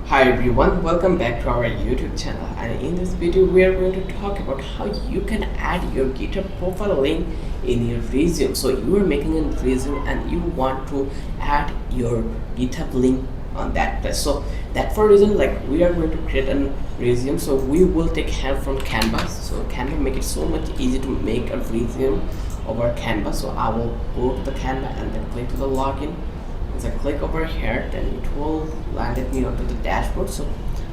Hi everyone, welcome back to our YouTube channel, and in this video we are going to talk about how you can add your GitHub profile link in your resume. So you are making a resume and you want to add your GitHub link on that place. So that for reason, like, we are going to create a resume, so we will take help from Canva. So Canva make it so much easy to make a resume over Canva. So I will go to the Canva and then click to the login. As I click over here, then it will land me onto the dashboard. So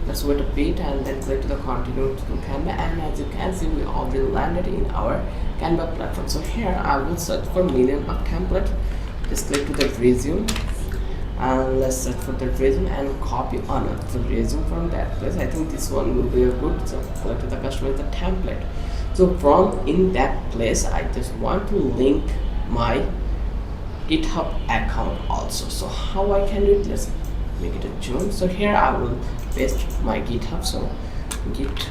let's wait a bit and then click to the continue to Canva, and as you can see, we already landed in our Canva platform. So here I will search for million of template. Just click to the resume and let's search for the resume and copy on the resume from that place. I think this one will be a good, so click to the customize the template. So from in that place, I just want to link my GitHub account also. So how I can do it, let's make it a zoom. So here I will paste my GitHub. So github,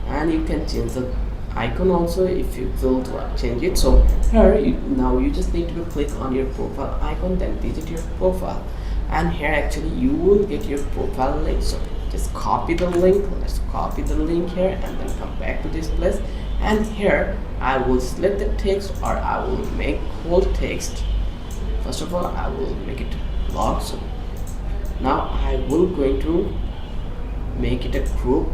and you can change the icon also if you will to change it. So here now you just need to click on your profile icon, then visit your profile, and here actually you will get your profile link. So just copy the link. Let's copy the link here and then come back to this place, and here I will select the text, or I will make whole text. First of all, I will make it log. So now I will going to make it a group.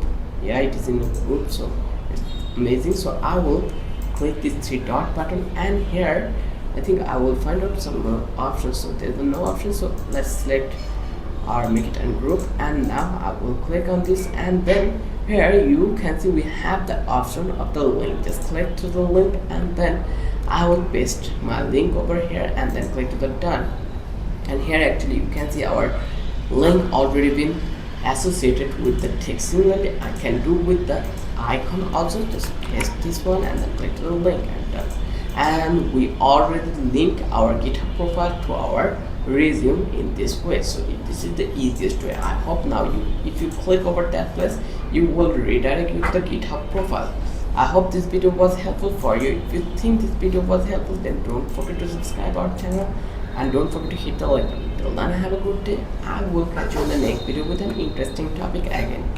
Yeah, it is in a group, so it's amazing. So I will click this three dot button, and here I think I will find out some options. So there's no option, so let's select or make it a group, and now I will click on this, and then here you can see we have the option of the link. Just click to the link, and then I will paste my link over here and then click to the done, and here actually you can see our link already been associated with the text. Similarly I can do with the icon also. Just paste this one and then click to the link and done, and we already link our GitHub profile to our resume in this way. So this is the easiest way. I hope now if you click over that place, you will redirect you to the GitHub profile. I hope this video was helpful for you. If you think this video was helpful, then don't forget to subscribe our channel and don't forget to hit the like button. Till then, have a good day. I will catch you in the next video with an interesting topic again.